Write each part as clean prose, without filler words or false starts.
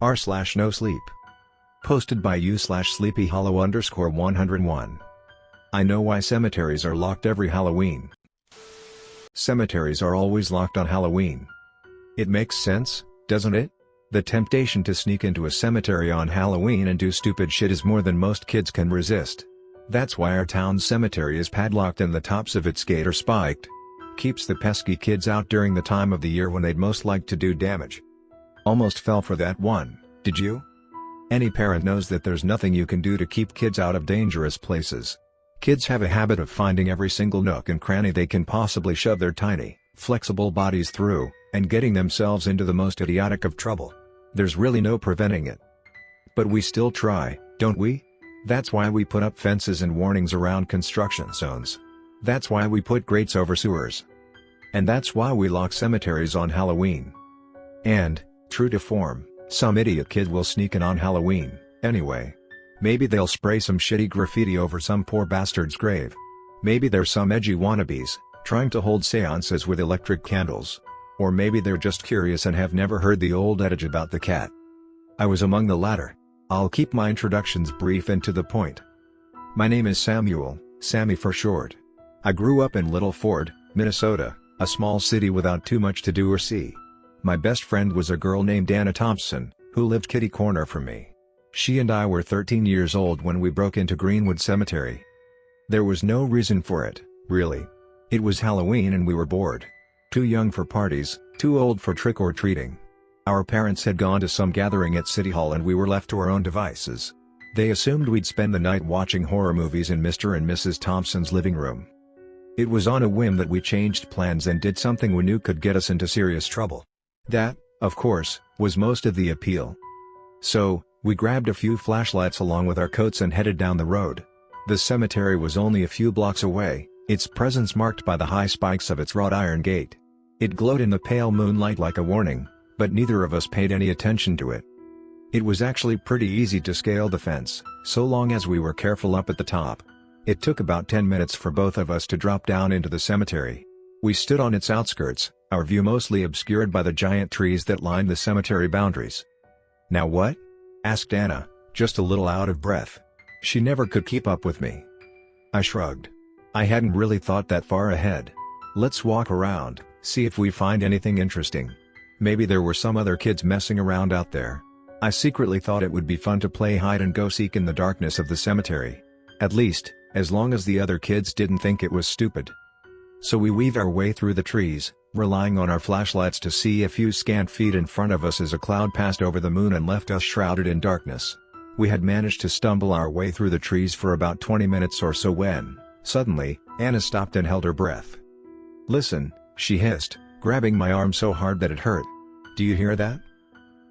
r/nosleep. Posted by u/sleepyhollow_101. I know why cemeteries are locked every Halloween. Cemeteries are always locked on Halloween. It makes sense, doesn't it? The temptation to sneak into a cemetery on Halloween and do stupid shit is more than most kids can resist. That's why our town's cemetery is padlocked and the tops of its gate are spiked. Keeps the pesky kids out during the time of the year when they'd most like to do damage. Almost fell for that one, did you? Any parent knows that there's nothing you can do to keep kids out of dangerous places. Kids have a habit of finding every single nook and cranny they can possibly shove their tiny, flexible bodies through, and getting themselves into the most idiotic of trouble. There's really no preventing it. But we still try, don't we? That's why we put up fences and warnings around construction zones. That's why we put grates over sewers. And that's why we lock cemeteries on Halloween. And, true to form, some idiot kid will sneak in on Halloween, anyway. Maybe they'll spray some shitty graffiti over some poor bastard's grave. Maybe they're some edgy wannabes, trying to hold seances with electric candles. Or maybe they're just curious and have never heard the old adage about the cat. I was among the latter. I'll keep my introductions brief and to the point. My name is Samuel, Sammy for short. I grew up in Little Ford, Minnesota, a small city without too much to do or see. My best friend was a girl named Anna Thompson, who lived kitty corner from me. She and I were 13 years old when we broke into Greenwood Cemetery. There was no reason for it, really. It was Halloween and we were bored. Too young for parties, too old for trick-or-treating. Our parents had gone to some gathering at City Hall and we were left to our own devices. They assumed we'd spend the night watching horror movies in Mr. and Mrs. Thompson's living room. It was on a whim that we changed plans and did something we knew could get us into serious trouble. That, of course, was most of the appeal. So, we grabbed a few flashlights along with our coats and headed down the road. The cemetery was only a few blocks away, its presence marked by the high spikes of its wrought iron gate. It glowed in the pale moonlight like a warning, but neither of us paid any attention to it. It was actually pretty easy to scale the fence, so long as we were careful up at the top. It took about 10 minutes for both of us to drop down into the cemetery. We stood on its outskirts, our view mostly obscured by the giant trees that lined the cemetery boundaries. "Now what?" asked Anna, just a little out of breath. She never could keep up with me. I shrugged. I hadn't really thought that far ahead. "Let's walk around, see if we find anything interesting. Maybe there were some other kids messing around out there." I secretly thought it would be fun to play hide-and-go-seek in the darkness of the cemetery. At least, as long as the other kids didn't think it was stupid. So we weaved our way through the trees, relying on our flashlights to see a few scant feet in front of us as a cloud passed over the moon and left us shrouded in darkness. We had managed to stumble our way through the trees for about 20 minutes or so when, suddenly, Anna stopped and held her breath. "Listen," she hissed, grabbing my arm so hard that it hurt. "Do you hear that?"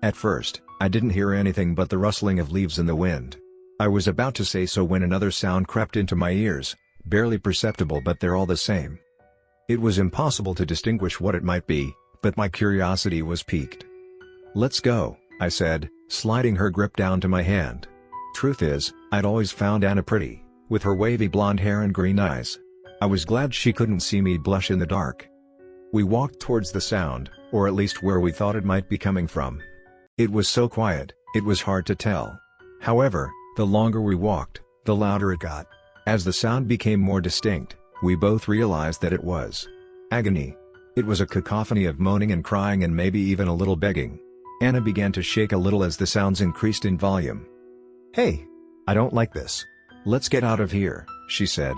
At first, I didn't hear anything but the rustling of leaves in the wind. I was about to say so when another sound crept into my ears, barely perceptible but they're all the same. It was impossible to distinguish what it might be, but my curiosity was piqued. "Let's go," I said, sliding her grip down to my hand. Truth is, I'd always found Anna pretty, with her wavy blonde hair and green eyes. I was glad she couldn't see me blush in the dark. We walked towards the sound, or at least where we thought it might be coming from. It was so quiet, it was hard to tell. However, the longer we walked, the louder it got. As the sound became more distinct, we both realized that it was agony. It was a cacophony of moaning and crying and maybe even a little begging. Anna began to shake a little as the sounds increased in volume. "Hey! I don't like this. Let's get out of here," she said.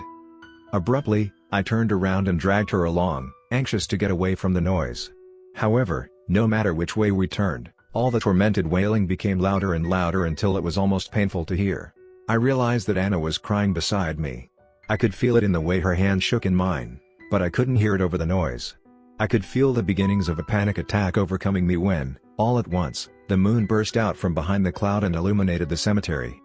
Abruptly, I turned around and dragged her along, anxious to get away from the noise. However, no matter which way we turned, all the tormented wailing became louder and louder until it was almost painful to hear. I realized that Anna was crying beside me. I could feel it in the way her hand shook in mine, but I couldn't hear it over the noise. I could feel the beginnings of a panic attack overcoming me when, all at once, the moon burst out from behind the cloud and illuminated the cemetery.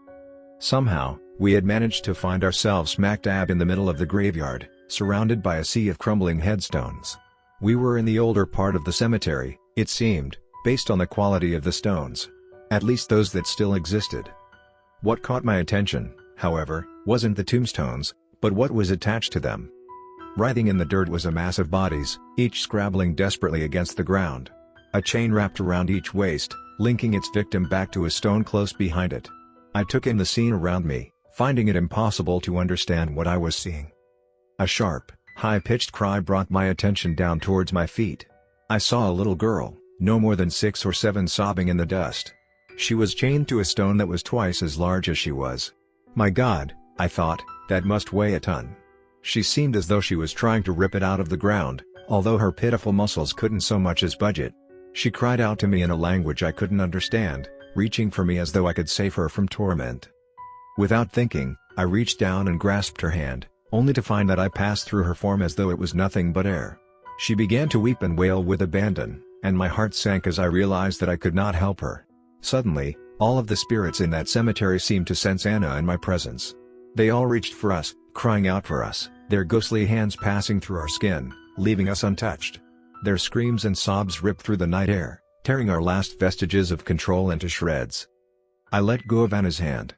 Somehow, we had managed to find ourselves smack dab in the middle of the graveyard, surrounded by a sea of crumbling headstones. We were in the older part of the cemetery, it seemed, based on the quality of the stones. At least those that still existed. What caught my attention, however, wasn't the tombstones, but what was attached to them. Writhing in the dirt was a mass of bodies, each scrabbling desperately against the ground. A chain wrapped around each waist, linking its victim back to a stone close behind it. I took in the scene around me, finding it impossible to understand what I was seeing. A sharp, high-pitched cry brought my attention down towards my feet. I saw a little girl, no more than 6 or 7, sobbing in the dust. She was chained to a stone that was twice as large as she was. My God, I thought, that must weigh a ton. She seemed as though she was trying to rip it out of the ground, although her pitiful muscles couldn't so much as budge it. She cried out to me in a language I couldn't understand, reaching for me as though I could save her from torment. Without thinking, I reached down and grasped her hand, only to find that I passed through her form as though it was nothing but air. She began to weep and wail with abandon, and my heart sank as I realized that I could not help her. Suddenly, all of the spirits in that cemetery seemed to sense Anna and my presence. They all reached for us, crying out for us, their ghostly hands passing through our skin, leaving us untouched. Their screams and sobs ripped through the night air, tearing our last vestiges of control into shreds. I let go of Anna's hand.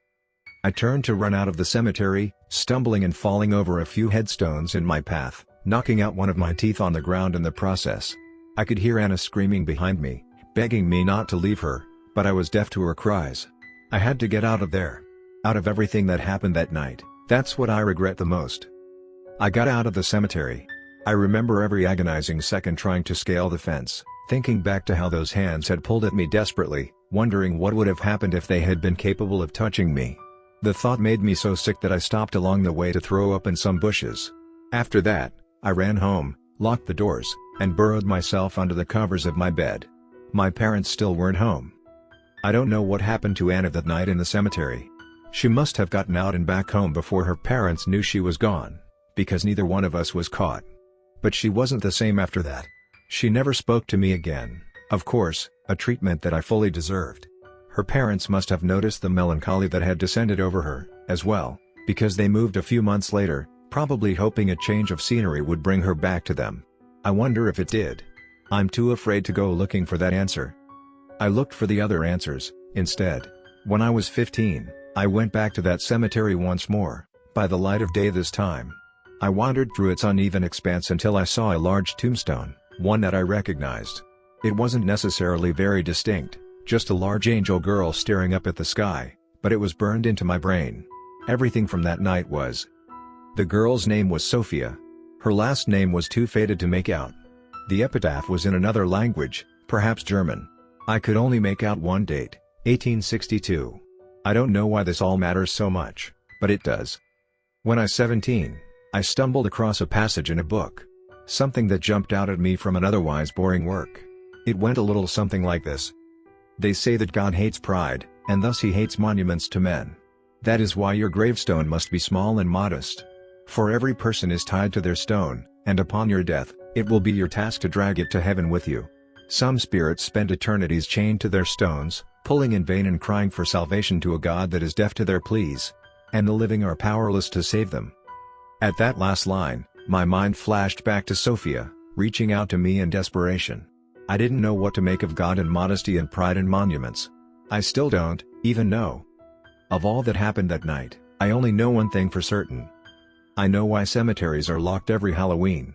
I turned to run out of the cemetery, stumbling and falling over a few headstones in my path, knocking out one of my teeth on the ground in the process. I could hear Anna screaming behind me, begging me not to leave her, but I was deaf to her cries. I had to get out of there. Out of everything that happened that night, that's what I regret the most. I got out of the cemetery. I remember every agonizing second trying to scale the fence, thinking back to how those hands had pulled at me desperately, wondering what would have happened if they had been capable of touching me. The thought made me so sick that I stopped along the way to throw up in some bushes. After that, I ran home, locked the doors, and burrowed myself under the covers of my bed. My parents still weren't home. I don't know what happened to Anna that night in the cemetery. She must have gotten out and back home before her parents knew she was gone, because neither one of us was caught. But she wasn't the same after that. She never spoke to me again, of course, a treatment that I fully deserved. Her parents must have noticed the melancholy that had descended over her, as well, because they moved a few months later, probably hoping a change of scenery would bring her back to them. I wonder if it did. I'm too afraid to go looking for that answer. I looked for the other answers, instead. When I was 15, I went back to that cemetery once more, by the light of day this time. I wandered through its uneven expanse until I saw a large tombstone, one that I recognized. It wasn't necessarily very distinct, just a large angel girl staring up at the sky, but it was burned into my brain. Everything from that night was. The girl's name was Sophia. Her last name was too faded to make out. The epitaph was in another language, perhaps German. I could only make out one date, 1862. I don't know why this all matters so much, but it does. When I was 17, I stumbled across a passage in a book. Something that jumped out at me from an otherwise boring work. It went a little something like this. They say that God hates pride, and thus he hates monuments to men. That is why your gravestone must be small and modest. For every person is tied to their stone, and upon your death, it will be your task to drag it to heaven with you. Some spirits spend eternities chained to their stones, pulling in vain and crying for salvation to a God that is deaf to their pleas. And the living are powerless to save them. At that last line, my mind flashed back to Sophia, reaching out to me in desperation. I didn't know what to make of God and modesty and pride and monuments. I still don't, even know. Of all that happened that night, I only know one thing for certain. I know why cemeteries are locked every Halloween.